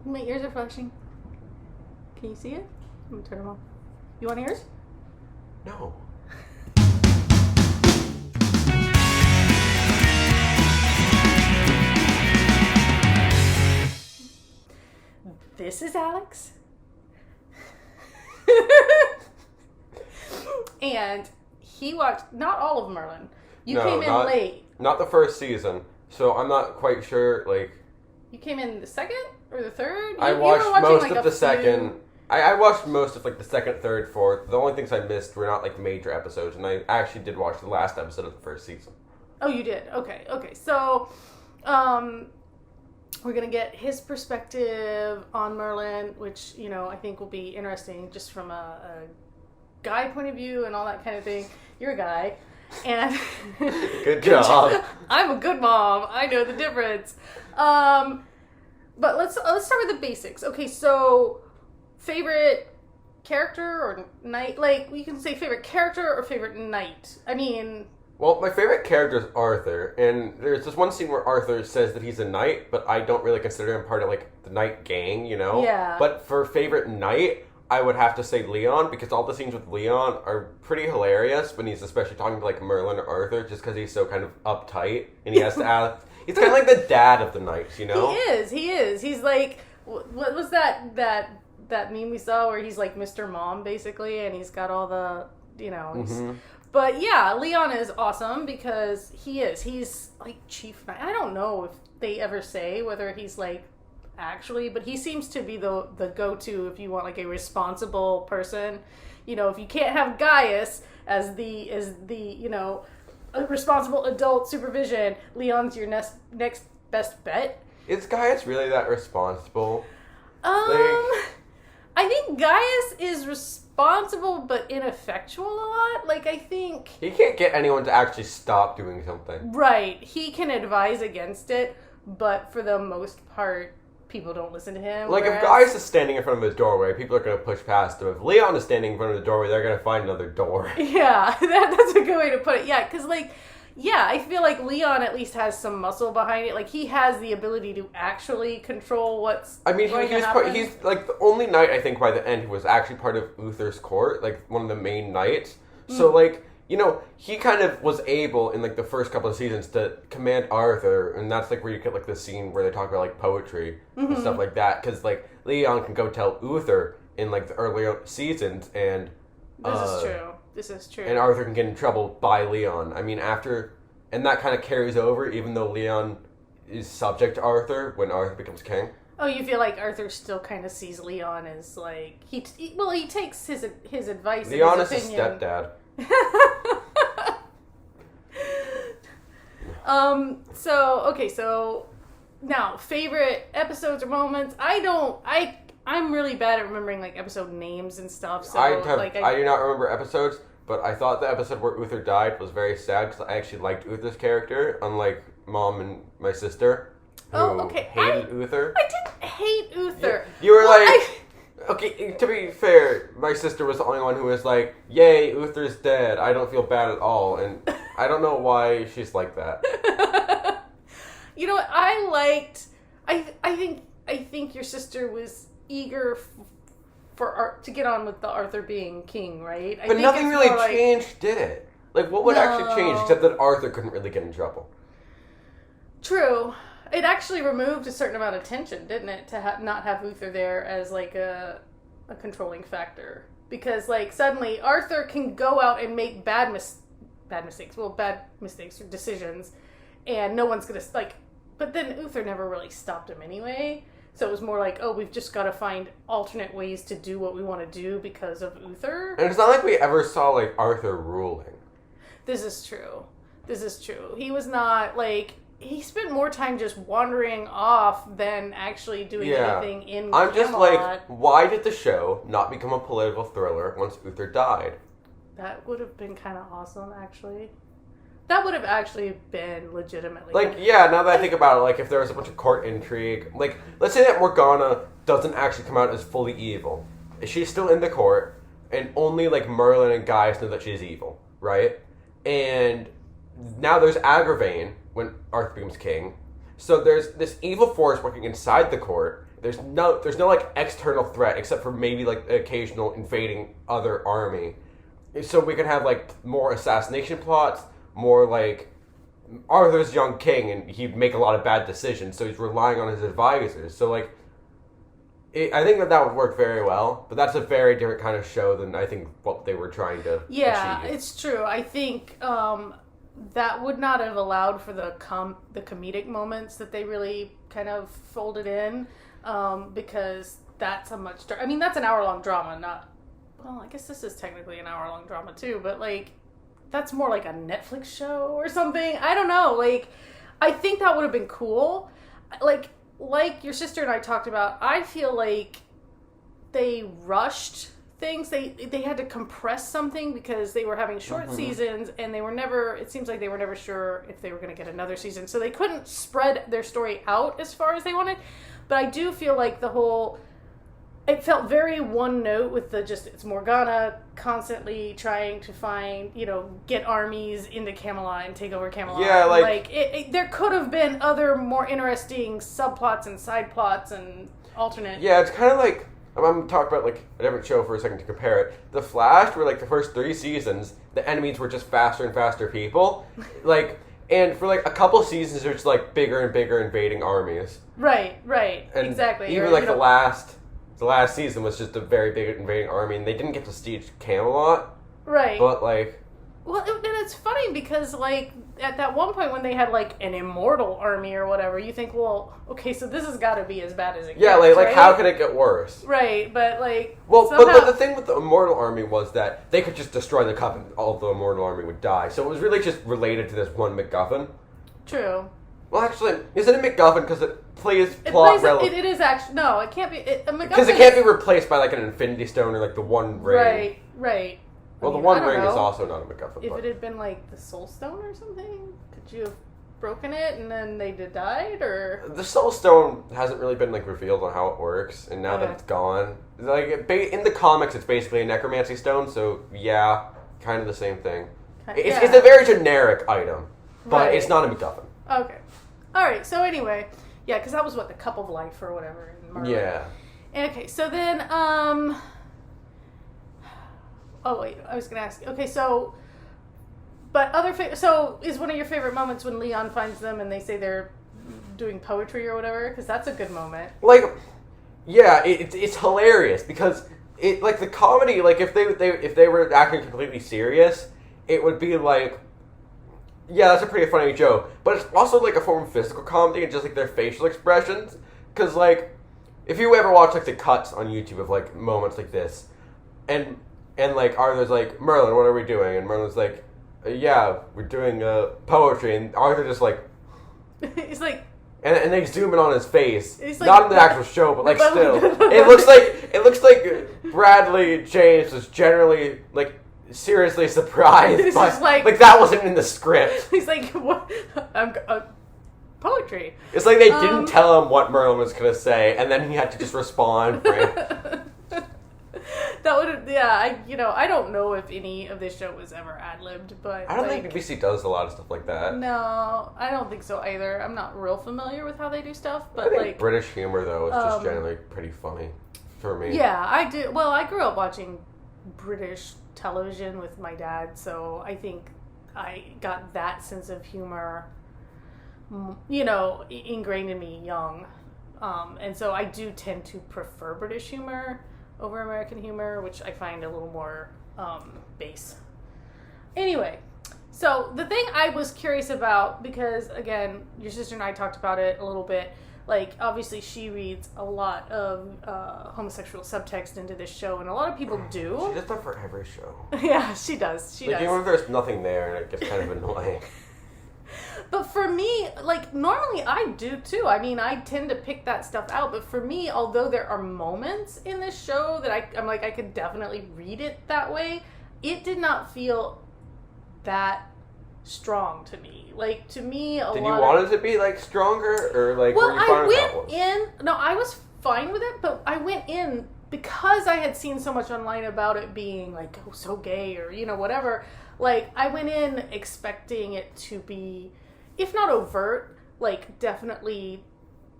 My ears are flashing. Can you see it? I'm gonna turn them off. You want ears? No. This is Alex. And he watched not all of Merlin. You came in late. Not the first season, so I'm not quite sure, like... You came in the second or the third? I watched most of the second. I watched most of, like, the second, third, fourth. The only things I missed were not, like, major episodes, and I actually did watch the last episode of the first season. Oh, you did? Okay. So, we're going to get his perspective on Merlin, which, you know, I think will be interesting just from a guy point of view and all that kind of thing. You're a guy. And good job. I'm a good mom. I know the difference. But let's start with the basics. Okay, so favorite character or knight? Like, you can say favorite character or favorite knight. I mean... Well, my favorite character is Arthur, and there's this one scene where Arthur says that he's a knight, but I don't really consider him part of, like, the knight gang, you know? Yeah. But for favorite knight, I would have to say Leon, because all the scenes with Leon are pretty hilarious when he's especially talking to, like, Merlin or Arthur, just because he's so kind of uptight, and he has to act... He's kind of like the dad of the knights, you know? He is. He's like... What was that meme we saw where he's like Mr. Mom, basically, and he's got all the, you know... Mm-hmm. But yeah, Leon is awesome because he's like chief knight. I don't know if they ever say whether he's like actually, but he seems to be the go-to if you want like a responsible person. You know, if you can't have Gaius as the you know, a responsible adult supervision, Leon's your next best bet. Is Gaius really that responsible? I think Gaius is responsible but ineffectual a lot. Like, I think... He can't get anyone to actually stop doing something. Right. He can advise against it, but for the most part, people don't listen to him. Like, if Gaius is standing in front of his doorway, people are going to push past him. If Leon is standing in front of the doorway, they're going to find another door. Yeah, that's a good way to put it. Yeah, because, like... Yeah, I feel like Leon at least has some muscle behind it. Like, he has the ability to actually control what's going to happen. He's, like, the only knight, I think, by the end who was actually part of Uther's court. Like, one of the main knights. So, like, you know, he kind of was able, in, like, the first couple of seasons to command Arthur. And that's, like, where you get, like, the scene where they talk about, like, poetry and stuff like that. Because, like, Leon can go tell Uther in, like, the earlier seasons. And This is true. And Arthur can get in trouble by Leon. I mean, and that kind of carries over, even though Leon is subject to Arthur when Arthur becomes king. Oh, you feel like Arthur still kind of sees Leon as, like... He takes his advice Leon and his is opinion. his stepdad. So now, favorite episodes or moments. I'm really bad at remembering, like, episode names and stuff. So I do not remember episodes, but I thought the episode where Uther died was very sad because I actually liked Uther's character, unlike Mom and my sister, who hated Uther. I didn't hate Uther. You were okay, to be fair, my sister was the only one who was like, yay, Uther's dead. I don't feel bad at all. And I don't know why she's like that. You know what? I think your sister was eager to get on with the Arthur being king, right? But nothing really changed, did it? Like, what would actually change except that Arthur couldn't really get in trouble? True. It actually removed a certain amount of tension, didn't it, to not have Uther there as, like, a controlling factor. Because, like, suddenly Arthur can go out and make bad mistakes or decisions, and no one's gonna, like... But then Uther never really stopped him anyway. So it was more like, oh, we've just got to find alternate ways to do what we want to do because of Uther. And it's not like we ever saw, like, Arthur ruling. This is true. He was not, like... He spent more time just wandering off than actually doing anything in Camelot. I'm just like, why did the show not become a political thriller once Uther died? That would have been kind of awesome, actually. That would have actually been legitimately... Like, yeah, now that I think about it, like, if there was a bunch of court intrigue... Like, let's say that Morgana doesn't actually come out as fully evil. She's still in the court, and only, like, Merlin and Gaius know that she's evil, right? And now there's Agravain when Arthur becomes king. So there's this evil force working inside the court there's no like external threat except for maybe like occasional invading other army. So we could have like more assassination plots, more like Arthur's young king, and he'd make a lot of bad decisions, so he's relying on his advisors. So like, I think that would work very well, but that's a very different kind of show than I think what they were trying to achieve. It's true. I think that would not have allowed for the comedic moments that they really kind of folded in, because that's a much... I mean, that's an hour-long drama, not... Well, I guess this is technically an hour-long drama, too, but, like, that's more like a Netflix show or something. I don't know. Like, I think that would have been cool. Like your sister and I talked about, I feel like they rushed things. They had to compress something because they were having short seasons, and they were never... It seems like they were never sure if they were going to get another season. So they couldn't spread their story out as far as they wanted. But I do feel like the whole... It felt very one note with it's Morgana constantly trying to find, get armies into Camelot and take over Camelot. Yeah, like there could have been other more interesting subplots and side plots and alternate. Yeah, it's kind of like, I'm going to talk about like a different show for a second to compare it. The Flash, where like the first 3 seasons, the enemies were just faster and faster people. And for like a couple seasons, there's like bigger and bigger invading armies. Right, and exactly. Even the last season was just a very big invading army, and they didn't get to siege Camelot. Right. But, like... Well, and it's funny because, like, at that one point when they had, like, an immortal army or whatever, you think, well, okay, so this has got to be as bad as it gets, like right? How could it get worse? Right, but, like... Well, somehow... but the thing with the immortal army was that they could just destroy the cup and all of the immortal army would die. So it was really just related to this one MacGuffin. True. Well, actually, is it a MacGuffin because it plays plot relevant? It is actually... No, it can't be... Because it can't be replaced by, like, an Infinity Stone or, like, the One Ring. Right. Well, the One Ring is also not a MacGuffin. If it had been, like, the Soul Stone or something, could you have broken it and then they died, or... The Soul Stone hasn't really been, like, revealed on how it works, and now that it's gone... Like, in the comics, it's basically a necromancy stone, so, yeah, kind of the same thing. It's a very generic item, but it's not a MacGuffin. Okay. Alright, so anyway, yeah, because that was, the Cup of Life or whatever in Merlin. Yeah. Okay, so then, oh, wait, I was going to ask, okay, so, but so is one of your favorite moments when Leon finds them and they say they're doing poetry or whatever? Because that's a good moment. Like, yeah, it's hilarious, because, like, the comedy, like, if they were acting completely serious, it would be like, yeah, that's a pretty funny joke. But it's also, like, a form of physical comedy and just, like, their facial expressions. Because, like, if you ever watch, like, the cuts on YouTube of, like, moments like this, and like, Arthur's like, Merlin, what are we doing? And Merlin's like, yeah, we're doing poetry. And Arthur just, like... He's like... And they zoom in on his face. He's like, not in the actual show, but, like, still. It looks like Bradley James was generally, like... seriously surprised by, like that wasn't in the script. He's like, what? Poetry. It's like they didn't tell him what Merlin was going to say, and then he had to just respond for it. That would, yeah, I don't know if any of this show was ever ad-libbed, but... I don't think BBC does a lot of stuff like that. No, I don't think so either. I'm not real familiar with how they do stuff, but, I think British humor, though, is just generally pretty funny for me. Yeah, I do. Well, I grew up watching British television with my dad, so I think I got that sense of humor, ingrained in me young. And so I do tend to prefer British humor over American humor, which I find a little more base. Anyway, so the thing I was curious about, because again, your sister and I talked about it a little bit, like, obviously she reads a lot of homosexual subtext into this show, and a lot of people do. She does that for every show. Yeah, she does. She does. Even if there's nothing there, and it gets kind of annoying. But for me, like, normally I do too. I mean, I tend to pick that stuff out, but for me, although there are moments in this show that I'm like, I could definitely read it that way, it did not feel that strong to me. Like, to me, Did you want it to be, like, stronger? Or, like, well, were you fine with that one? No, I was fine with it, but I went in because I had seen so much online about it being, like, oh, so gay or, whatever. Like, I went in expecting it to be, if not overt, like, definitely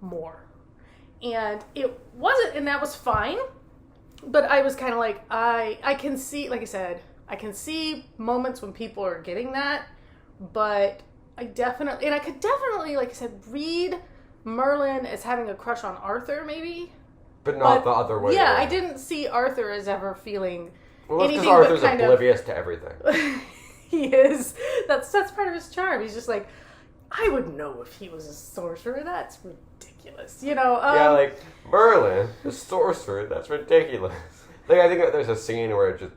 more. And it wasn't, and that was fine. But I was kind of like, I can see, like I said, I can see moments when people are getting that, but I could definitely, like I said, read Merlin as having a crush on Arthur, maybe. But not the other way. Yeah, around. I didn't see Arthur as ever feeling anything anything Arthur's but kind oblivious to everything. He is. That's part of his charm. He's just like, I would know if he was a sorcerer. That's ridiculous. Yeah, like, Merlin, the sorcerer, that's ridiculous. Like, I think that there's a scene where it just,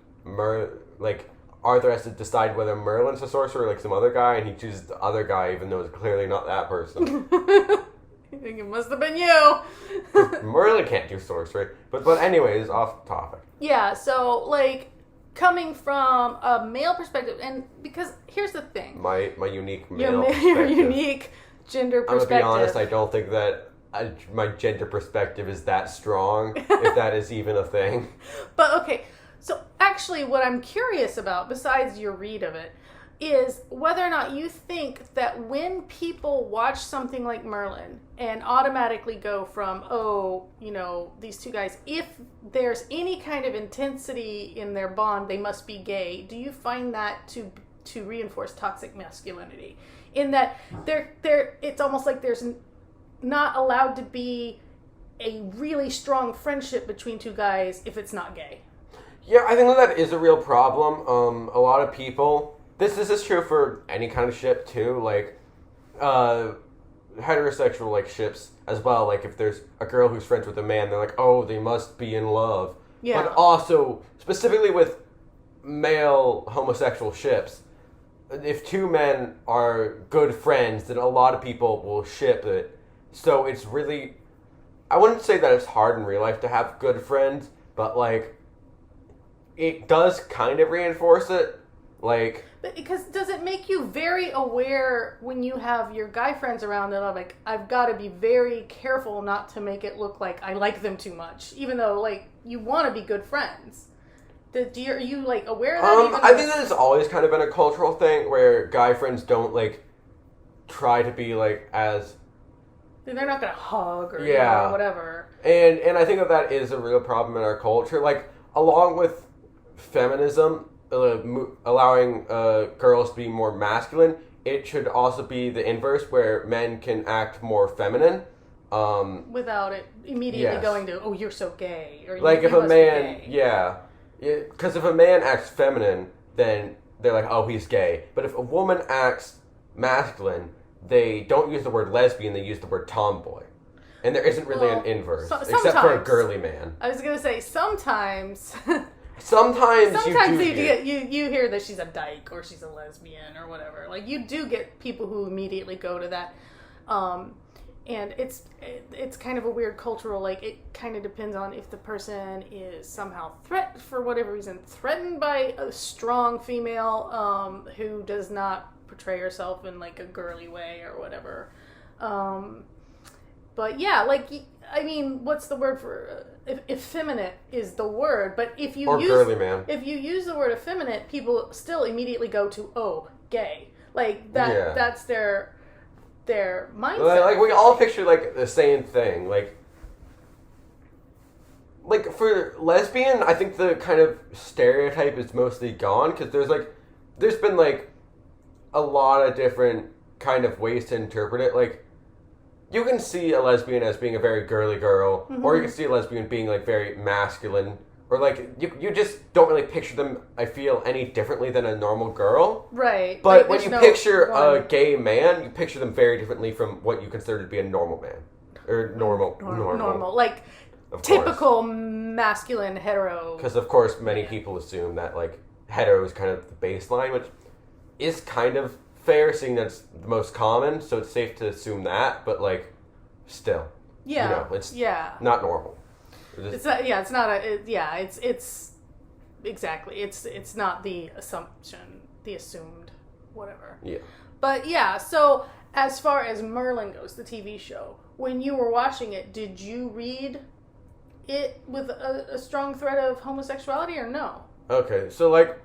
Arthur has to decide whether Merlin's a sorcerer or, like, some other guy, and he chooses the other guy even though it's clearly not that person. I think it must have been you. Merlin can't do sorcery. But anyways, off topic. Yeah, so, like, coming from a male perspective, and because here's the thing. My unique male perspective. Your unique gender perspective. I'm going to be honest, I don't think that my gender perspective is that strong, if that is even a thing. But, okay, so actually what I'm curious about, besides your read of it, is whether or not you think that when people watch something like Merlin and automatically go from, these two guys, if there's any kind of intensity in their bond, they must be gay. Do you find that to reinforce toxic masculinity? In that it's almost like there's not allowed to be a really strong friendship between two guys if it's not gay. Yeah, I think that is a real problem. A lot of people... This is true for any kind of ship, too. Like, heterosexual, like, ships as well. Like, if there's a girl who's friends with a man, they're like, oh, they must be in love. Yeah. But also, specifically with male homosexual ships, if two men are good friends, then a lot of people will ship it. So it's really... I wouldn't say that it's hard in real life to have good friends, but, like, it does kind of reinforce it. Like... Because does it make you very aware when you have your guy friends around that I'm like, I've got to be very careful not to make it look like I like them too much, even though, like, you want to be good friends. Are you, like, aware of that? I think that it's always kind of been a cultural thing where guy friends don't, like, try to be, like, as... They're not going to hug or whatever. And I think that is a real problem in our culture. Like, along with feminism... allowing girls to be more masculine, it should also be the inverse where men can act more feminine. Without it immediately going to, oh, you're so gay. Or like if you a man, because if a man acts feminine, then they're like, oh, he's gay. But if a woman acts masculine, they don't use the word lesbian, they use the word tomboy. And there isn't really an inverse, except for a girly man. I was going to say, sometimes... Sometimes you hear that she's a dyke or she's a lesbian or whatever. Like, you do get people who immediately go to that, and it's kind of a weird cultural. Like, it kind of depends on if the person is somehow for whatever reason threatened by a strong female who does not portray herself in like a girly way or whatever. But yeah, like, I mean, what's the word for effeminate is the word, but if you use the word effeminate, people still immediately go to gay. Like that that's their mindset. Like we all picture like the same thing. Like for lesbian, I think the kind of stereotype is mostly gone because there's been like a lot of different kind of ways to interpret it. Like, you can see a lesbian as being a very girly girl, or you can see a lesbian being, like, very masculine, or, like, you just don't really picture them, I feel, any differently than a normal girl. Right. But when you picture a gay man, you picture them very differently from what you consider to be a normal man. Or normal. Like, typical masculine hetero. Because, of course, many people assume that, like, hetero is kind of the baseline, which is kind of fair, seeing that's the most common, so it's safe to assume that, but, like, still. It's not normal. It's not the assumption, the assumed whatever. Yeah. But, yeah, so, as far as Merlin goes, the TV show, when you were watching it, did you read it with a strong thread of homosexuality, or no? Okay, so, like,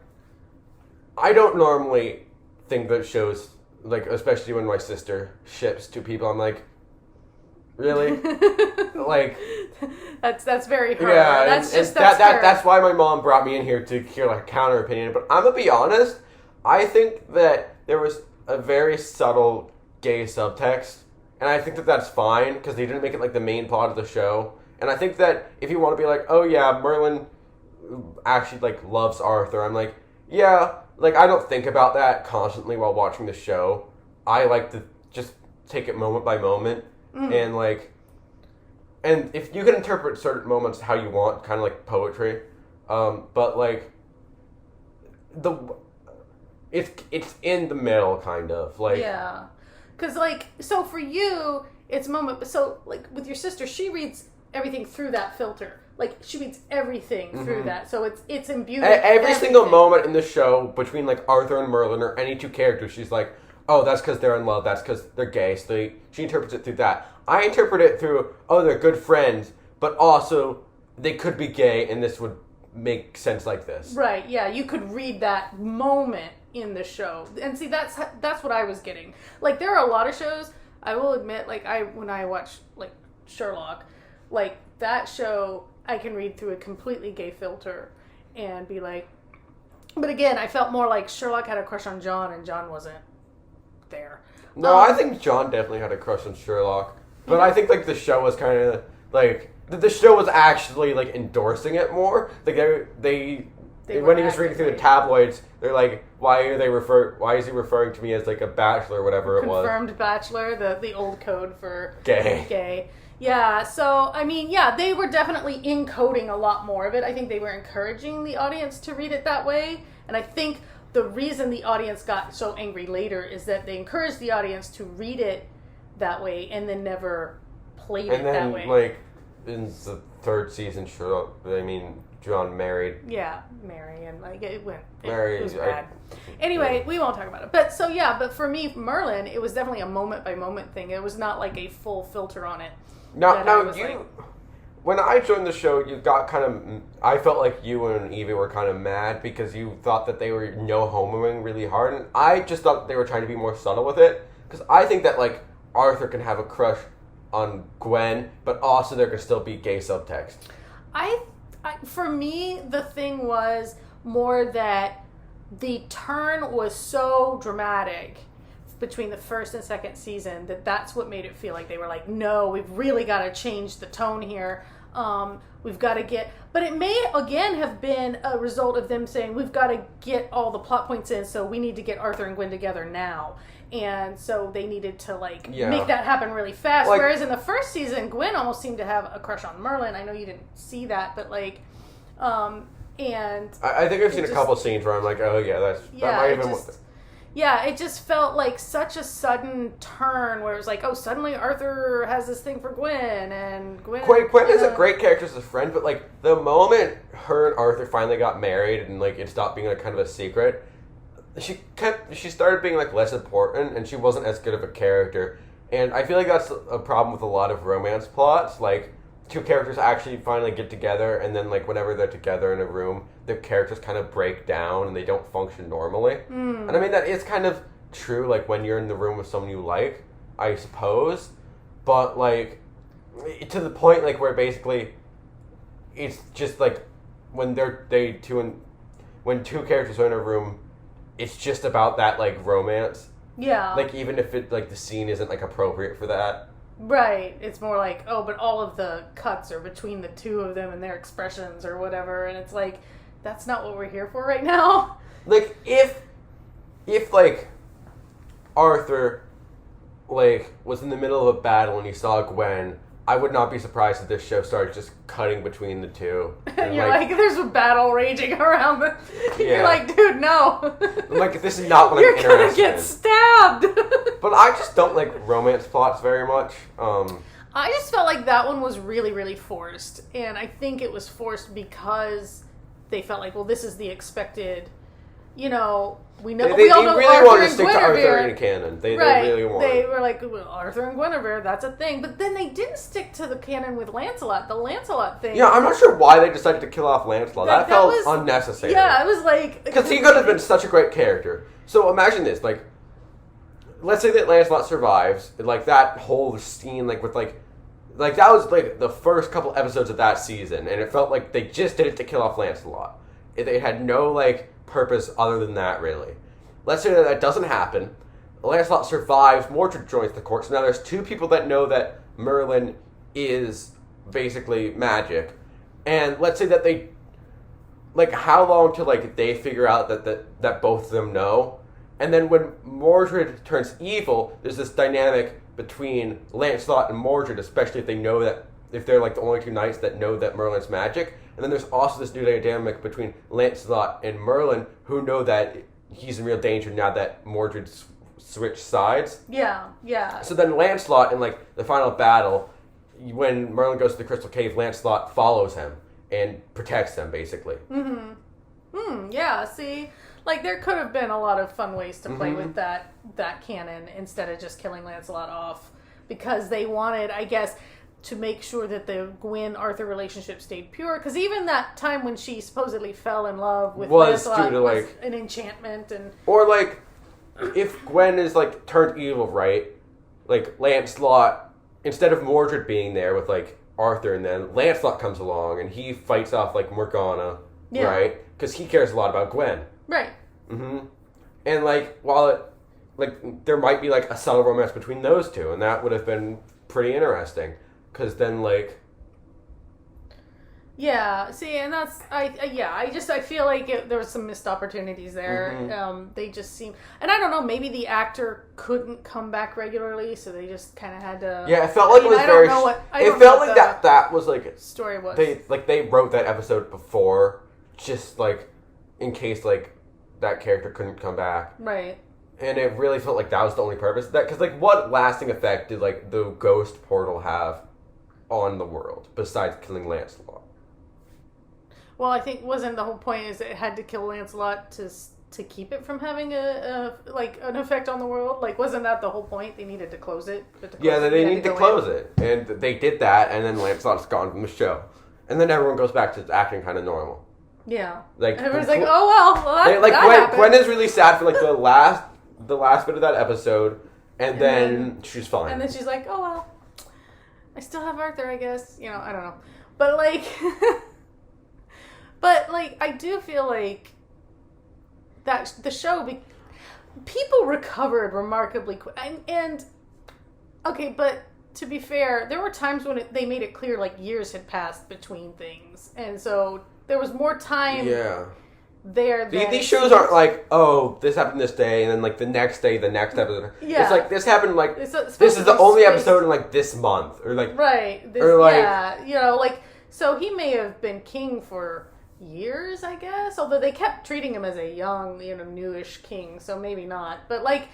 I don't normally think that shows, like, especially when my sister ships two people, I'm like, Really? Like, that's very her. yeah, That's why my mom brought me in here to hear like a counter opinion. But I'm gonna be honest, I think that there was a very subtle gay subtext, and I think that that's fine because they didn't make it like the main plot of the show. And I think that if you want to be like, oh yeah, Merlin actually like loves Arthur, I'm like, yeah, like I don't think about that constantly while watching the show. I like to just take it moment by moment, and like, and if you can interpret certain moments how you want, kind of like poetry, but like it's in the middle, kind of like, yeah, because like, so for you it's moment, so like with your sister, she reads everything through that filter. Like, she reads everything through that, so it's imbued. Every single moment in the show between like Arthur and Merlin or any two characters, she's like, oh, that's because they're in love. That's because they're gay. So she interprets it through that. I interpret it through, oh, they're good friends, but also they could be gay, and this would make sense like this. Right? Yeah, you could read that moment in the show, and see, that's what I was getting. Like, there are a lot of shows. I will admit, like when I watch like Sherlock, like that show, I can read through a completely gay filter and be like, but again, I felt more like Sherlock had a crush on John, and John wasn't there. No, I think John definitely had a crush on Sherlock. But I think like the show was kind of like the show was actually like endorsing it more. Like they when he was reading through the tabloids, they're like, why is he referring to me as like a bachelor or whatever it was? Confirmed bachelor, the old code for gay. Yeah, so I mean, yeah, they were definitely encoding a lot more of it. I think they were encouraging the audience to read it that way, and I think the reason the audience got so angry later is that they encouraged the audience to read it that way and then never played it that way. And then, like, in the third season, John married. Yeah, Mary, and like it was bad. Anyway, we won't talk about it. But for me, Merlin, it was definitely a moment by moment thing. It was not like a full filter on it. When I joined the show, you got I felt like you and Evie were kind of mad because you thought that they were no-homoing really hard, and I just thought they were trying to be more subtle with it, because I think that, like, Arthur can have a crush on Gwen, but also there can still be gay subtext. For me, the thing was more that the turn was so dramatic between the first and second season that's what made it feel like they were like, no, we've really got to change the tone here. We've got to but it may again have been a result of them saying, we've got to get all the plot points in, so we need to get Arthur and Gwen together now. And so they needed to make that happen really fast. Like, whereas in the first season, Gwen almost seemed to have a crush on Merlin. I know you didn't see that, but and I think I've seen a couple scenes where I'm like, oh yeah, that might have been. Yeah, it just felt like such a sudden turn where it was like, oh, suddenly Arthur has this thing for Gwen, and Gwen is a great character as a friend, but like the moment her and Arthur finally got married and like it stopped being like kind of a secret, she started being like less important, and she wasn't as good of a character. And I feel like that's a problem with a lot of romance plots. Like, two characters actually finally get together, and then like whenever they're together in a room, their characters kind of break down and they don't function normally. And I mean, that is kind of true, like when you're in the room with someone you like, I suppose. But like, to the point like where basically it's just like when when two characters are in a room, it's just about that like romance. Yeah. Like, even if it like the scene isn't like appropriate for that. Right. It's more like, oh, but all of the cuts are between the two of them and their expressions or whatever, and it's like, that's not what we're here for right now. Like, if like Arthur like was in the middle of a battle and he saw Gwen, I would not be surprised if this show started just cutting between the two. And you're like, there's a battle raging around them. Yeah. You're like, dude, no. I'm like, this is not what I'm interested in. You're gonna get stabbed. But I just don't like romance plots very much. I just felt like that one was really, really forced. And I think it was forced because they felt like, well, this is the expected, we know They really Arthur wanted to stick to Arthur in canon. They really wanted. They were like, well, Arthur and Guinevere, that's a thing. But then they didn't stick to the canon with Lancelot. The Lancelot thing. Yeah, I'm not sure why they decided to kill off Lancelot. That felt unnecessary. Yeah, it was like... Because he could have been such a great character. So imagine this, like, let's say that Lancelot survives, like, that whole scene, like, with, like, like, that was, like, the first couple episodes of that season, and it felt like they just did it to kill off Lancelot. They had no, like, purpose other than that, really. Let's say that doesn't happen. Lancelot survives, Mordred joins the court, so now there's two people that know that Merlin is basically magic. And let's say that they, like, how long till, like, they figure out that both of them know? And then when Mordred turns evil, there's this dynamic between Lancelot and Mordred, especially if they know that, if they're, like, the only two knights that know that Merlin's magic. And then there's also this new dynamic between Lancelot and Merlin, who know that he's in real danger now that Mordred's switched sides. Yeah, yeah. So then Lancelot, in, like, the final battle, when Merlin goes to the Crystal Cave, Lancelot follows him and protects them, basically. Yeah, see? Like, there could have been a lot of fun ways to play with that canon instead of just killing Lancelot off. Because they wanted, I guess, to make sure that the Gwen-Arthur relationship stayed pure. Because even that time when she supposedly fell in love with Lancelot was an enchantment. Or, like, if Gwen is, like, turned evil, right? Like, Lancelot, instead of Mordred being there with, like, Arthur, and then Lancelot comes along and he fights off, like, Morgana, right? Because he cares a lot about Gwen. Right. And, like, while it, like, there might be, like, a subtle romance between those two, and that would have been pretty interesting. Because then, like... Yeah, see, and that's, I feel like there was some missed opportunities there. They just seem, and I don't know, maybe the actor couldn't come back regularly, so they just kind of had to... Yeah, it felt like it was very... It felt like that was, like... Story was. They wrote that episode before, just, like, in case, like, that character couldn't come back. Right. And it really felt like that was the only purpose. Because, like, what lasting effect did, like, the ghost portal have on the world, besides killing Lancelot? Well, I think wasn't the whole point is it had to kill Lancelot to keep it from having an effect on the world? Like, wasn't that the whole point? They needed to close it? They need to close it. And they did that, and then Lancelot's gone from the show. And then everyone goes back to acting kind of normal. Yeah. Like, everyone's like, oh, well that Gwen is really sad for, like, the last bit of that episode, and then she's fine. And then she's like, oh, well, I still have Arthur, I guess. You know, I don't know. But, like... But, like, I do feel like that the show, people recovered remarkably quick. And, okay, but to be fair, there were times when they made it clear, like, years had passed between things. And so there was more time there. These shows aren't like, oh, this happened this day, and then, like, the next day, the next episode. Yeah. It's like, this happened, like, this is the only episode in, like, this month. Or, like... Right. You know, like, so he may have been king for... years, I guess, although they kept treating him as a young, newish king, so maybe not. But, like,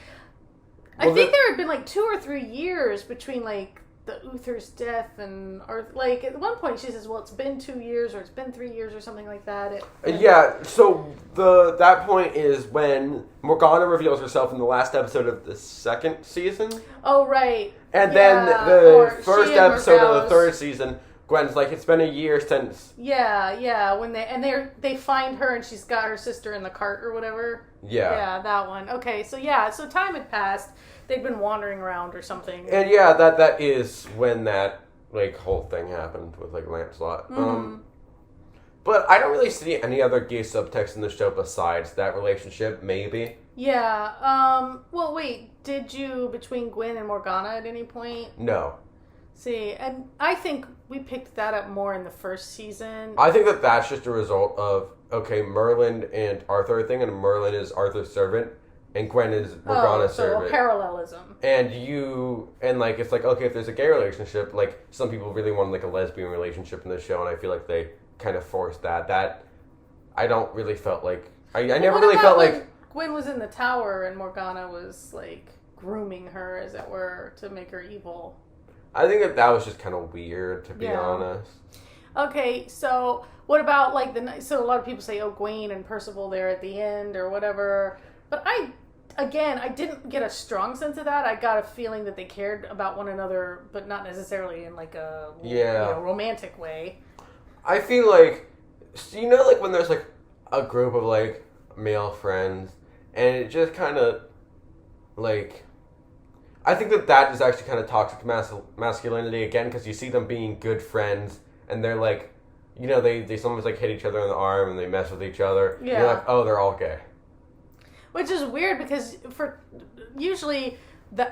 I think there had been, like, 2 or 3 years between, like, the Uther's death and, or, like, at one point she says, well, it's been 2 years, or it's been 3 years, or something like that. So that point is when Morgana reveals herself in the last episode of the 2nd season. Oh, right. And then the first episode of the 3rd season, Gwen's like, it's been a year since... Yeah, when they find her and she's got her sister in the cart or whatever. Yeah, that one. Okay, so time had passed. They'd been wandering around or something. And that is when that, like, whole thing happened with, like, Lancelot. But I don't really see any other gay subtext in the show besides that relationship, maybe. Yeah, well, wait, did you, between Gwen and Morgana at any point? No. See, and I think we picked that up more in the first season. I think that's just a result of, okay, Merlin and Arthur thing, and Merlin is Arthur's servant, and Gwen is Morgana's servant. So parallelism. And like, it's like, okay, if there's a gay relationship, like, some people really want, like, a lesbian relationship in the show, and I feel like they kind of forced that. That, I don't really felt like, I never really felt like... Gwen was in the tower, and Morgana was, like, grooming her, as it were, to make her evil. I think that was just kind of weird, to be honest. Okay, so what about, like, so a lot of people say, oh, Gawain and Percival there at the end or whatever. But I didn't get a strong sense of that. I got a feeling that they cared about one another, but not necessarily in, like, a romantic way. I feel like, like, when there's, like, a group of, like, male friends, and it just kind of, like... I think that is actually kind of toxic masculinity again, because you see them being good friends, and they're like, you know, they sometimes like hit each other on the arm and they mess with each other. Yeah. And you're like, oh, they're all gay. Which is weird because for usually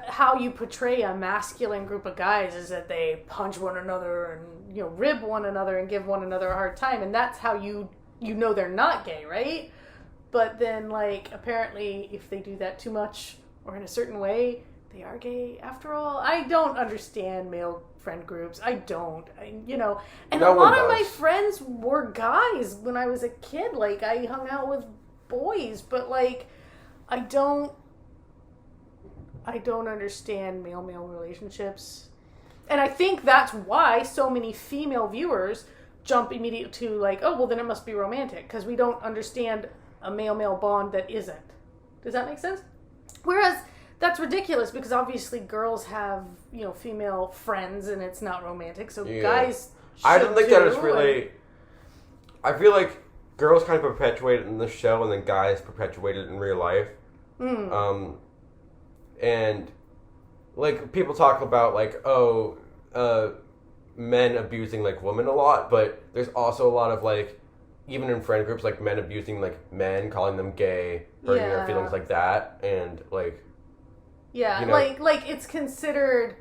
how you portray a masculine group of guys is that they punch one another and, you know, rib one another and give one another a hard time, and that's how you know they're not gay, right? But then, like, apparently if they do that too much or in a certain way, they are gay after all. I don't understand male friend groups. I don't. And a lot of my friends were guys when I was a kid. Like, I hung out with boys, but, like, I don't understand male-male relationships. And I think that's why so many female viewers jump immediately to, like, oh, well, then it must be romantic, because we don't understand a male-male bond that isn't. Does that make sense? Whereas that's ridiculous, because obviously girls have, you know, female friends and it's not romantic, so guys should I don't think that is really... I feel like girls kind of perpetuate it in the show and then guys perpetuate it in real life. And, like, people talk about, like, men abusing, like, women a lot, but there's also a lot of, like, even in friend groups, like, men abusing, like, men, calling them gay, hurting their feelings like that, and, like... Yeah, you know, like, it's considered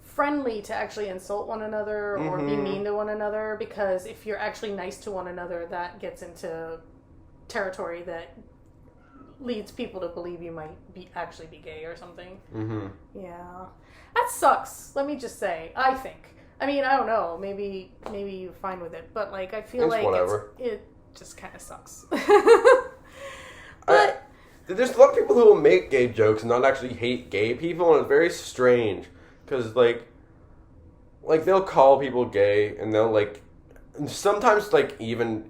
friendly to actually insult one another or be mean to one another, because if you're actually nice to one another, that gets into territory that leads people to believe you might actually be gay or something. Yeah. That sucks, let me just say, I think. I mean, I don't know, maybe you're fine with it, but, like, I feel like it just kind of sucks. But... There's a lot of people who will make gay jokes and not actually hate gay people, and it's very strange, because, like, they'll call people gay, and they'll, like, sometimes, like, even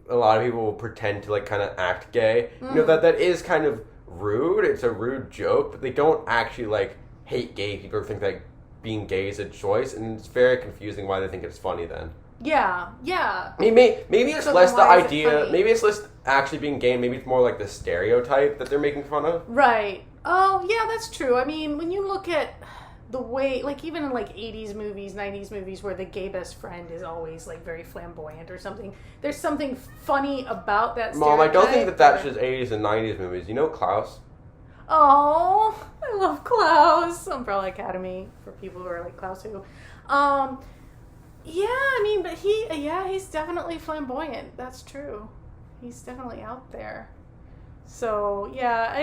a lot of people will pretend to, like, kind of act gay. You know, that is kind of rude. It's a rude joke, but they don't actually, like, hate gay people or think that being gay is a choice, and it's very confusing why they think it's funny then. Yeah. Maybe it's less the idea. Maybe it's less actually being gay. Maybe it's more like the stereotype that they're making fun of. Right. Oh, yeah, that's true. I mean, when you look at the way, like, even in, like, 80s movies, 90s movies, where the gay best friend is always, like, very flamboyant or something, there's something funny about that stereotype. Mom, I don't think that's just 80s and 90s movies. You know Klaus? Oh, I love Klaus. Umbrella Academy, for people who are like Klaus who. Yeah, I mean, but he's definitely flamboyant. That's true. He's definitely out there. So, yeah.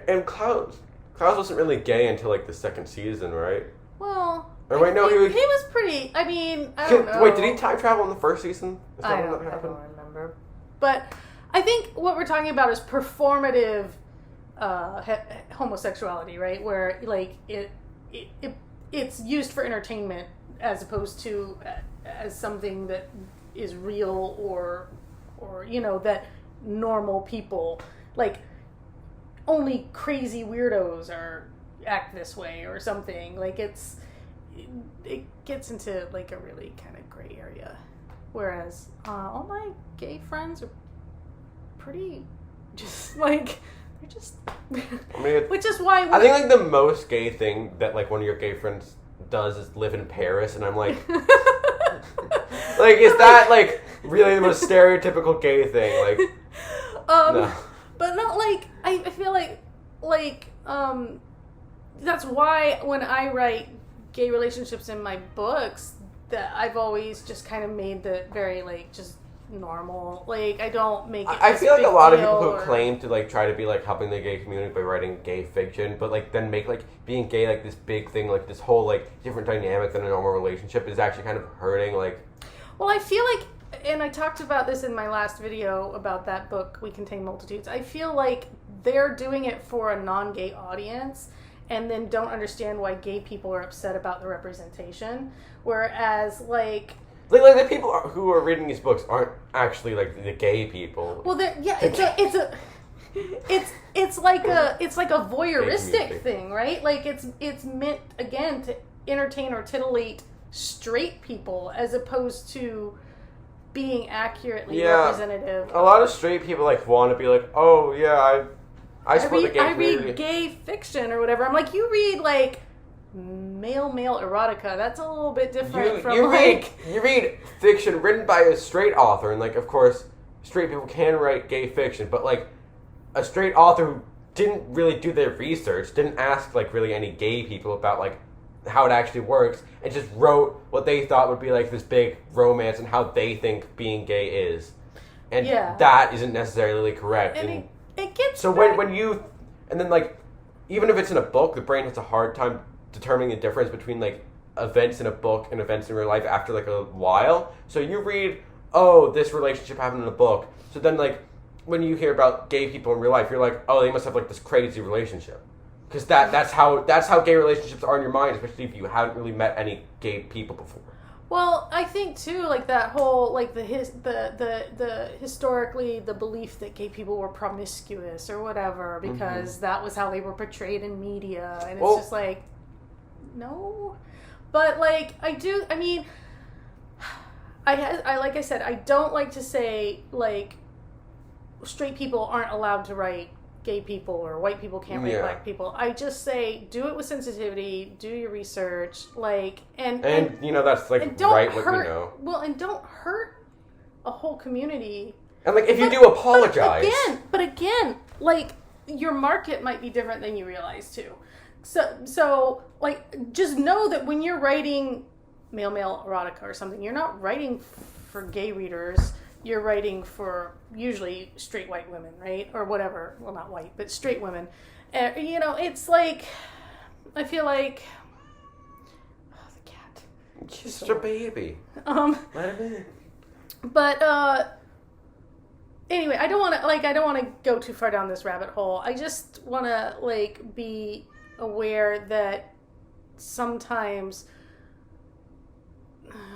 And Klaus wasn't really gay until, like, the second season, right? Well, or wait, no, he was pretty, I mean, I don't know. Wait, did he time travel in the first season? I don't remember. But I think what we're talking about is performative homosexuality, right? Where, like, it's used for entertainment as opposed to as something that is real or you know, that normal people, like, only crazy weirdos act this way or something. Like, it gets into, like, a really kind of gray area. Whereas all my gay friends are pretty just, like, they're just... I mean, which is why... I think, like, the most gay thing that, like, one of your gay friends does is live in Paris, and I'm like... like, is that, like, really the most stereotypical gay thing? Like, no. But not, like, I feel like, that's why when I write gay relationships in my books, that I've always just kind of made the very, like, just normal. Like, I don't make it I feel like a lot of people who claim to, like, try to be, like, helping the gay community by writing gay fiction, but, like, then make, like, being gay, like, this big thing, like, this whole, like, different dynamic than a normal relationship is actually kind of hurting, like... Well, I feel like, and I talked about this in my last video about that book, We Contain Multitudes, I feel like they're doing it for a non-gay audience and then don't understand why gay people are upset about the representation, whereas, like... Like the people who are reading these books aren't actually, like, the gay people. Well, it's like a voyeuristic thing, right? Like, it's meant, again, to entertain or titillate straight people as opposed to being accurately representative. A lot of straight people, like, want to be like, oh, yeah, I support the gay community. I read gay fiction or whatever. I'm like, you read, like, male erotica. That's a little bit different from like... You read fiction written by a straight author, and, like, of course, straight people can write gay fiction, but, like, a straight author who didn't really do their research, didn't ask, like, really any gay people about, like, how it actually works, and just wrote what they thought would be, like, this big romance and how they think being gay is. And that isn't necessarily correct. And it gets so back. when you... And then, like, even if it's in a book, the brain has a hard time determining the difference between, like, events in a book and events in real life after, like, a while. So you read, oh, this relationship happened in a book. So then, like, when you hear about gay people in real life, you're like, oh, they must have, like, this crazy relationship. Because that's how gay relationships are in your mind, especially if you haven't really met any gay people before. Well, I think too, like that whole, like the historically the belief that gay people were promiscuous or whatever because that was how they were portrayed in media, and it's just like, no, but like I mean, like I said, I don't like to say like straight people aren't allowed to write gay people or white people can't write black people. I just say do it with sensitivity, do your research, like and you know that's like right what you know. Well, and don't hurt a whole community. And like if you do apologize. But again, like your market might be different than you realize too. So like just know that when you're writing male erotica or something, you're not writing for gay readers. You're writing for usually straight white women, right? Or whatever. Well, not white, but straight women. You know, it's like, I feel like, the cat. Just a baby. Let him in. But, anyway, I don't want to go too far down this rabbit hole. I just want to, like, be aware that sometimes...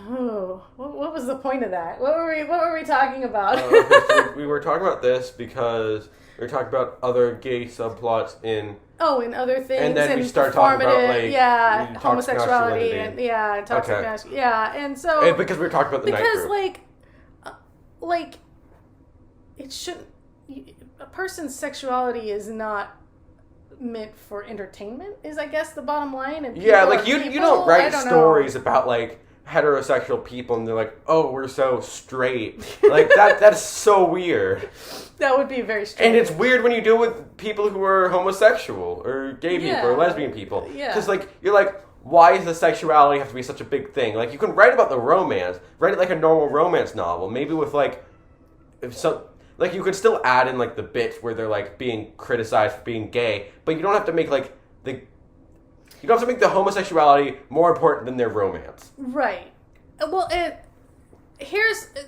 Oh, what was the point of that? What were we talking about? So we were talking about this because we were talking about other gay subplots in other things, and then we start talking about like homosexuality and toxic masculinity, and so and because we were talking about the night group. like it shouldn't. A person's sexuality is not meant for entertainment. Is I guess the bottom line. And like you don't write stories about like heterosexual people and they're like, oh, we're so straight. Like that's so weird. That would be very strange. And it's weird when you do it with people who are homosexual or gay people or lesbian people. Yeah. Because like you're like, why does the sexuality have to be such a big thing? Like you can write about the romance, write it like a normal romance novel, maybe with like like you could still add in like the bits where they're like being criticized for being gay, but you don't have to make like you don't have to make the homosexuality more important than their romance. Right. Well,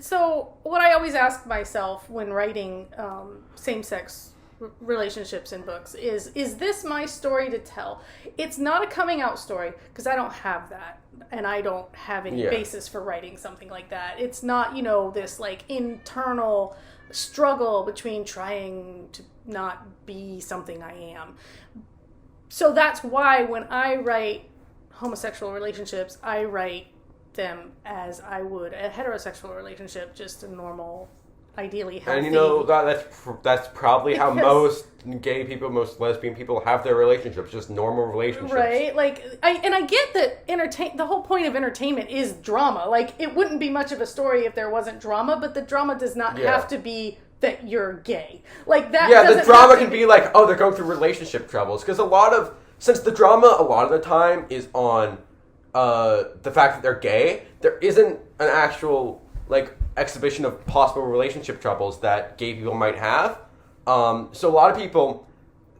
so what I always ask myself when writing same-sex relationships in books is this my story to tell? It's not a coming out story because I don't have that and I don't have any basis for writing something like that. It's not, this like internal struggle between trying to not be something I am. So that's why when I write homosexual relationships, I write them as I would a heterosexual relationship, just a normal, ideally healthy. And that's probably how most gay people, most lesbian people have their relationships, just normal relationships. Right? Like, I get that the whole point of entertainment is drama. Like, it wouldn't be much of a story if there wasn't drama, but the drama does not have to be that you're gay. Like that. Yeah, the drama can be like, oh, they're going through relationship troubles. Because since the drama a lot of the time is on the fact that they're gay, there isn't an actual like exhibition of possible relationship troubles that gay people might have. So a lot of people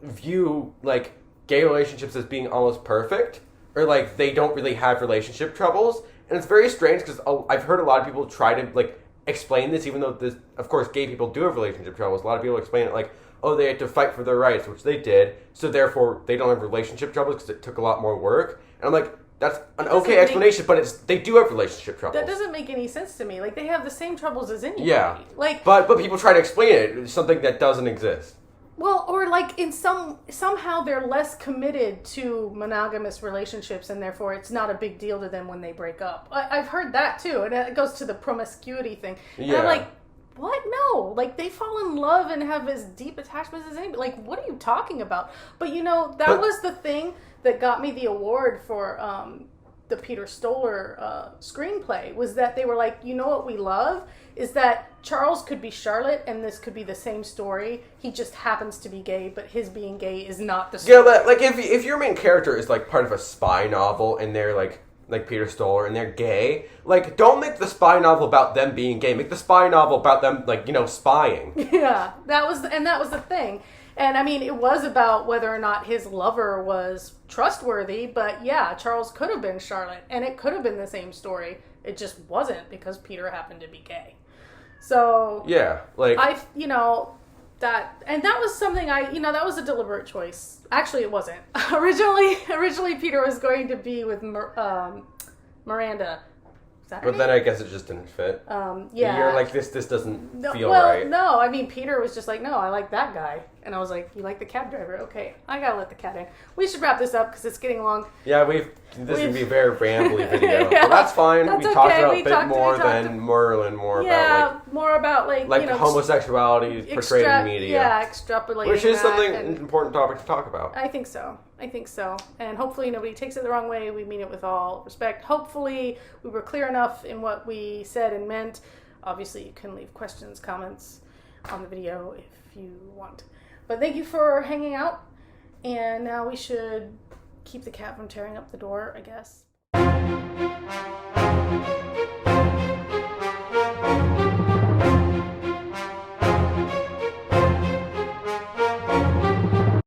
view like gay relationships as being almost perfect, or like they don't really have relationship troubles. And it's very strange because I've heard a lot of people try to like explain this, even though of course gay people do have relationship troubles. A lot of people explain it like, oh, they had to fight for their rights, which they did, so therefore they don't have relationship troubles because it took a lot more work. And I'm like, that's an okay explanation, but they do have relationship troubles. That doesn't make any sense to me. Like, they have the same troubles as anybody. Yeah. Like, but people try to explain it. It's something that doesn't exist. Well, or like somehow they're less committed to monogamous relationships, and therefore it's not a big deal to them when they break up. I've heard that too, and it goes to the promiscuity thing. And I'm like, what? No. Like, they fall in love and have as deep attachments as anybody. Like, what are you talking about? But, that was the thing that got me the award for the Peter Stoller screenplay, was that they were like, what we love is that Charles could be Charlotte and this could be the same story. He just happens to be gay, but his being gay is not the story. Yeah, but, like, if your main character is, like, part of a spy novel and they're, like Peter Stoller, and they're gay, like, don't make the spy novel about them being gay. Make the spy novel about them, like, spying. Yeah, that was the thing. And, I mean, it was about whether or not his lover was trustworthy, but, yeah, Charles could have been Charlotte, and it could have been the same story. It just wasn't, because Peter happened to be gay. So... Yeah, like... that was something that was a deliberate choice. Actually, it wasn't. Originally Peter was going to be with Miranda. But then I guess it just didn't fit. Yeah. You're like, this doesn't feel right. No, I mean, Peter was just like, no, I like that guy. And I was like, you like the cab driver? Okay, I gotta let the cat in. We should wrap this up because it's getting long. Yeah, this would be a very rambly video. Yeah, but that's fine. We talked about a bit more than Merlin, more about, like homosexuality portrayed in media. Yeah, extrapolating. Which is an important topic to talk about. I think so. And hopefully nobody takes it the wrong way. We mean it with all respect. Hopefully we were clear enough in what we said and meant. Obviously you can leave questions, comments on the video if you want. But thank you for hanging out. And now we should keep the cat from tearing up the door, I guess.